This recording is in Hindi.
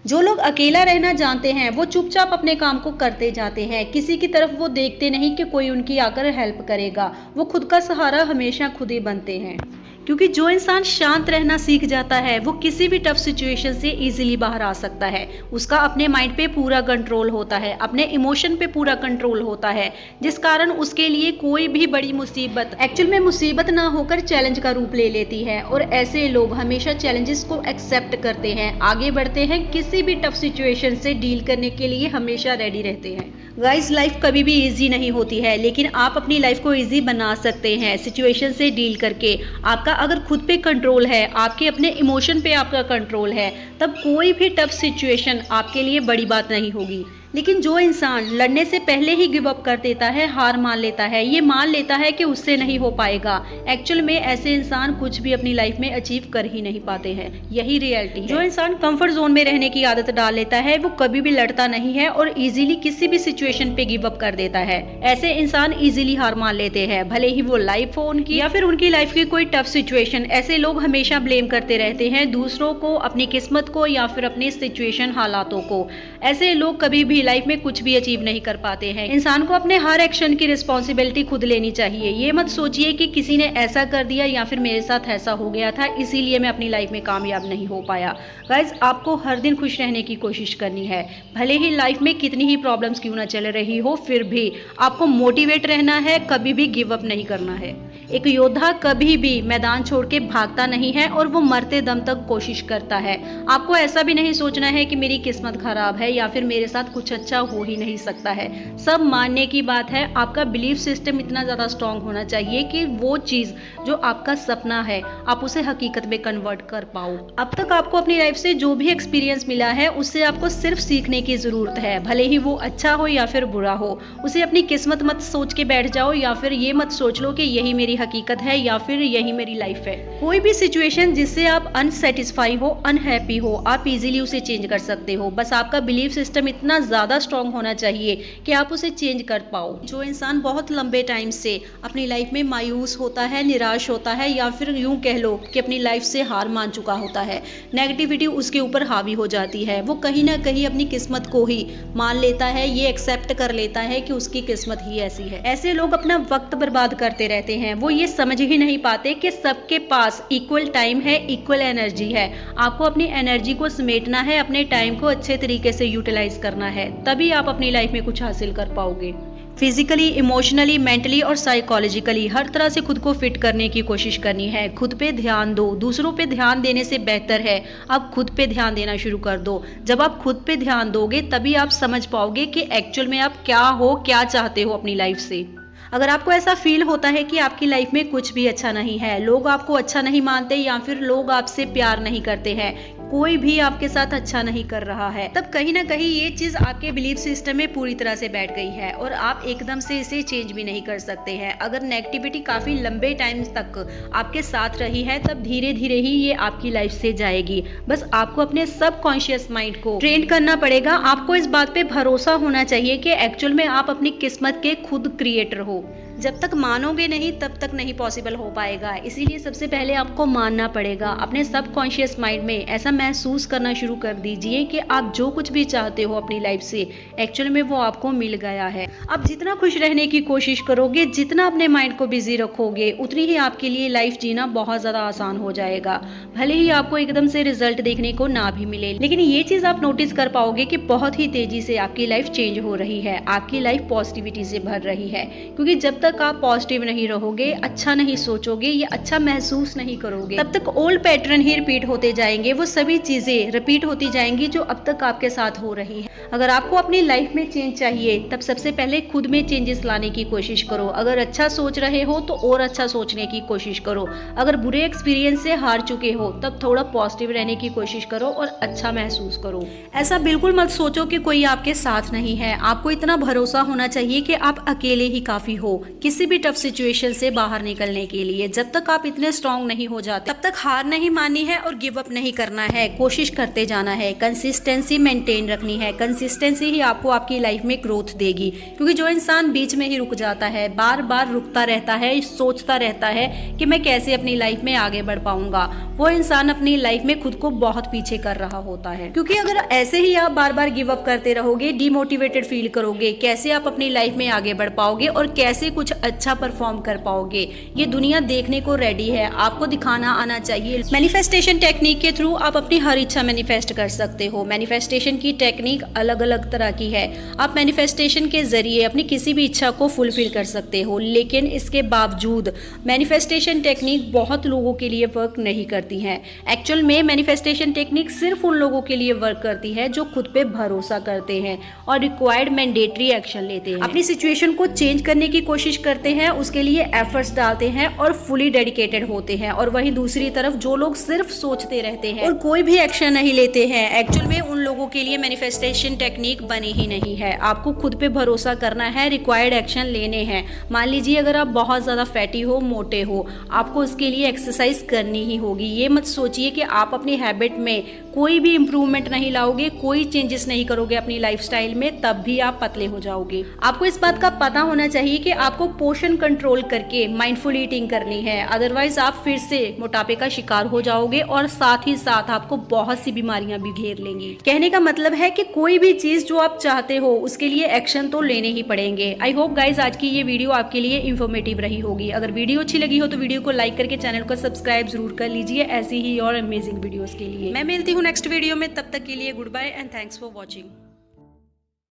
जो लोग अकेला रहना जानते हैं वो चुपचाप अपने काम को करते जाते हैं, किसी की तरफ वो देखते नहीं कि कोई उनकी आकर हेल्प करेगा। वो खुद का सहारा हमेशा खुद ही बनते हैं, क्योंकि जो इंसान शांत रहना सीख जाता है वो किसी भी टफ सिचुएशन से इजीली बाहर आ सकता है। उसका अपने माइंड पे पूरा कंट्रोल होता है, अपने इमोशन पे पूरा कंट्रोल होता है, जिस कारण उसके लिए कोई भी बड़ी मुसीबत एक्चुअल में मुसीबत ना होकर चैलेंज का रूप ले लेती है। और ऐसे लोग हमेशा चैलेंजेस को एक्सेप्ट करते हैं, आगे बढ़ते हैं, किसी भी टफ सिचुएशन से डील करने के लिए हमेशा रेडी रहते हैं। गाइस, लाइफ कभी भी इजी नहीं होती है, लेकिन आप अपनी लाइफ को इजी बना सकते हैं सिचुएशन से डील करके। आपका अगर खुद पे कंट्रोल है, आपके अपने इमोशन पे आपका कंट्रोल है, तब कोई भी टफ सिचुएशन आपके लिए बड़ी बात नहीं होगी। लेकिन जो इंसान लड़ने से पहले ही गिव अप कर देता है, हार मान लेता है, ये मान लेता है कि उससे नहीं हो पाएगा, एक्चुअल में ऐसे इंसान कुछ भी अपनी लाइफ में अचीव कर ही नहीं पाते हैं। यही रियलिटी है। जो इंसान कंफर्ट जोन में रहने की आदत डाल लेता है वो कभी भी लड़ता नहीं है और इजीली किसी भी सिचुएशन पे गिव अप कर देता है। ऐसे इंसान इजीली हार मान लेते हैं, भले ही वो लाइफ हो उनकी या फिर उनकी लाइफ की कोई टफ सिचुएशन। ऐसे लोग हमेशा ब्लेम करते रहते हैं दूसरों को, अपनी किस्मत को या फिर अपनी सिचुएशन हालातों को। ऐसे लोग कभी भी लाइफ में कुछ भी अचीव नहीं कर पाते हैं। इंसान को अपने हर एक्शन की रिस्पॉन्सिबिलिटी खुद लेनी चाहिए। ये मत सोचिए कि किसी ने ऐसा कर दिया या फिर मेरे साथ ऐसा हो गया था इसीलिए मैं अपनी लाइफ में कामयाब नहीं हो पाया। गाइस, आपको हर दिन खुश रहने की कोशिश करनी है, भले ही लाइफ में कितनी ही प्रॉब्लम्स क्यों ना चल रही हो, फिर भी आपको मोटिवेट रहना है, कभी भी गिव अप नहीं करना है। एक योद्धा कभी भी मैदान छोड़ के भागता नहीं है और वो मरते दम तक कोशिश करता है। आपको ऐसा भी नहीं सोचना है कि मेरी किस्मत खराब है या फिर मेरे साथ कुछ अच्छा हो ही नहीं सकता है। सब मानने की बात है, आपका बिलीफ सिस्टम इतना ज्यादा स्ट्रांग होना चाहिए कि वो चीज जो आपका सपना है आप उसे हकीकत में कन्वर्ट कर पाओ। अब तक आपको अपनी लाइफ से जो भी एक्सपीरियंस मिला है उससे आपको सिर्फ सीखने की जरूरत है, भले ही वो अच्छा हो या फिर बुरा हो। उसे अपनी किस्मत मत सोच के बैठ जाओ या फिर ये मत सोच लो कि यही मेरी हकीकत है या फिर यही मेरी लाइफ है। कोई भी सिचुएशन जिससे आप अनसेटिस्फाई हो, अनहैप्पी हो, आप इजीली उसे चेंज कर सकते हो। बस आपका बिलीफ सिस्टम इतना ज्यादा स्ट्रांग होना चाहिए कि आप उसे चेंज कर पाओ। जो इंसान बहुत लंबे टाइम से अपनी लाइफ में मायूस होता है, निराश होता है या फिर यूं कह लो कि अपनी लाइफ से हार मान चुका होता है, नेगेटिविटी उसके ऊपर हावी हो जाती है, वो कहीं ना कहीं अपनी किस्मत को ही मान लेता है, ये एक्सेप्ट कर लेता है कि उसकी किस्मत ही ऐसी है। ऐसे लोग अपना वक्त बर्बाद करते रहते हैं, वो ये समझ ही नहीं पाते कि सबके पास इक्वल टाइम है, इक्वल एनर्जी है। आपको अपनी एनर्जी को समेटना है, अपने टाइम को अच्छे तरीके से यूटिलाइज करना है, तभी आप अपनी लाइफ में कुछ हासिल कर पाओगे। फिजिकली, इमोशनली, मेंटली और साइकोलॉजिकली हर तरह से खुद को फिट करने की कोशिश करनी है। खुद पे ध्यान दो, दूसरों पे ध्यान देने से बेहतर है आप खुद पे ध्यान देना शुरू कर दो। जब आप खुद पे ध्यान दोगे तभी आप समझ पाओगे कि एक्चुअल में आप क्या हो, क्या चाहते हो अपनी लाइफ से। अगर आपको ऐसा फील होता है कि आपकी लाइफ में कुछ भी अच्छा नहीं है, लोग आपको अच्छा नहीं मानते या फिर लोग आपसे प्यार नहीं करते हैं, कोई भी आपके साथ अच्छा नहीं कर रहा है, तब कहीं ना कहीं ये चीज आपके बिलीफ सिस्टम में पूरी तरह से बैठ गई है और आप एकदम से इसे चेंज भी नहीं कर सकते हैं। अगर नेगेटिविटी काफी लंबे टाइम तक आपके साथ रही है तब धीरे धीरे ही ये आपकी लाइफ से जाएगी। बस आपको अपने सबकॉन्शियस माइंड को ट्रेन करना पड़ेगा। आपको इस बात पे भरोसा होना चाहिए कि एक्चुअल में आप अपनी किस्मत के खुद क्रिएटर हो। जब तक मानोगे नहीं तब तक नहीं पॉसिबल हो पाएगा। इसीलिए सबसे पहले आपको मानना पड़ेगा। अपने सबकॉन्शियस माइंड में ऐसा महसूस करना शुरू कर दीजिए कि आप जो कुछ भी चाहते हो अपनी लाइफ से एक्चुअल में वो आपको मिल गया है। आप जितना खुश रहने की कोशिश करोगे, जितना अपने माइंड को बिजी रखोगे, उतनी ही आपके लिए लाइफ जीना बहुत ज्यादा आसान हो जाएगा। भले ही आपको एकदम से रिजल्ट देखने को ना भी मिले, लेकिन ये चीज आप नोटिस कर पाओगे कि बहुत ही तेजी से आपकी लाइफ चेंज हो रही है, आपकी लाइफ पॉजिटिविटी से भर रही है। क्योंकि जब तक आप पॉजिटिव नहीं रहोगे, अच्छा नहीं सोचोगे या अच्छा महसूस नहीं करोगे, तब तक ओल्ड पैटर्न ही रिपीट होते जाएंगे। वो सभी चीजें रिपीट होती जाएंगी जो अब तक आपके साथ हो रही है। अगर आपको अपनी लाइफ में चेंज चाहिए तब सबसे पहले खुद में चेंजेस लाने की कोशिश करो। अगर अच्छा सोच रहे हो तो और अच्छा सोचने की कोशिश करो। अगर बुरे एक्सपीरियंस से हार चुके हो तब थोड़ा पॉजिटिव रहने की कोशिश करो और अच्छा महसूस करो। ऐसा बिल्कुल मत सोचो कि कोई आपके साथ नहीं है। आपको इतना भरोसा होना चाहिए कि आप अकेले ही काफी हो किसी भी टफ सिचुएशन से बाहर निकलने के लिए। जब तक आप इतने स्ट्रांग नहीं हो जाते तब तक हार नहीं माननी है और गिव अप नहीं करना है। कोशिश करते जाना है, कंसिस्टेंसी मेंटेन रखनी है। कंसिस्टेंसी ही आपको आपकी लाइफ में ग्रोथ देगी। क्योंकि जो इंसान बीच में ही रुक जाता है, बार बार रुकता रहता है, सोचता रहता है कि मैं कैसे अपनी लाइफ में आगे बढ़ पाऊंगा, वो इंसान अपनी लाइफ में खुद को बहुत पीछे कर रहा होता है। क्योंकि अगर ऐसे ही आप बार बार गिव अप करते रहोगे, डिमोटिवेटेड फील करोगे, कैसे आप अपनी लाइफ में आगे बढ़ पाओगे और कैसे कुछ अच्छा परफॉर्म कर पाओगे, ये दुनिया देखने को रेडी है। आपको दिखाना आना चाहिए। मैनिफेस्टेशन टेक्निक के थ्रू आप अपनी हर इच्छा मैनिफेस्ट कर सकते हो। मैनिफेस्टेशन की टेक्निक अलग अलग तरह की है। आप मैनिफेस्टेशन के जरिए अपनी किसी भी इच्छा को फुलफिल कर सकते हो, लेकिन इसके बावजूद मैनिफेस्टेशन टेक्निक बहुत लोगों के लिए वर्क नहीं करती है। एक्चुअल में मैनिफेस्टेशन टेक्निक सिर्फ उन लोगों के लिए वर्क करती है जो खुद पे भरोसा करते हैं और रिक्वायर्ड मैंडेटरी एक्शन लेते हैं, अपनी सिचुएशन को चेंज करने की कोशिश करते हैं, उसके लिए एफर्ट्स डालते हैं और फुली डेडिकेटेड होते हैं। और वहीं दूसरी तरफ जो लोग सिर्फ सोचते रहते हैं और कोई भी एक्शन नहीं लेते हैं, एक्चुअल में उन लोगों के लिए मैनिफेस्टेशन टेक्निक बनी ही नहीं है। आपको खुद पे भरोसा करना है, रिक्वायर्ड एक्शन लेने हैं। मान लीजिए अगर आप बहुत ज्यादा फैटी हो, मोटे हो, आपको उसके लिए एक्सरसाइज करनी ही होगी। ये मत सोचिए कि आप अपनी हैबिट में कोई भी इंप्रूवमेंट नहीं लाओगे, कोई चेंजेस नहीं करोगे अपनी लाइफस्टाइल में, तब भी आप पतले हो जाओगे। आपको इस बात का पता होना चाहिए कि आपको पोर्शन कंट्रोल करके माइंडफुल ईटिंग करनी है, अदरवाइज आप फिर से मोटापे का शिकार हो जाओगे और साथ ही साथ आपको बहुत सी बीमारियां भी घेर लेंगी। कहने का मतलब है कि कोई भी चीज जो आप चाहते हो उसके लिए एक्शन तो लेने ही पड़ेंगे। आई होप गाइज आज की ये वीडियो आपके लिए इंफॉर्मेटिव रही होगी। अगर वीडियो अच्छी लगी हो तो वीडियो को लाइक करके चैनल को सब्सक्राइब जरूर कर लीजिए ऐसी ही और अमेजिंग वीडियोस के लिए। मैं मिलती हूँ नेक्स्ट वीडियो में, तब तक के लिए goodbye and thanks for watching.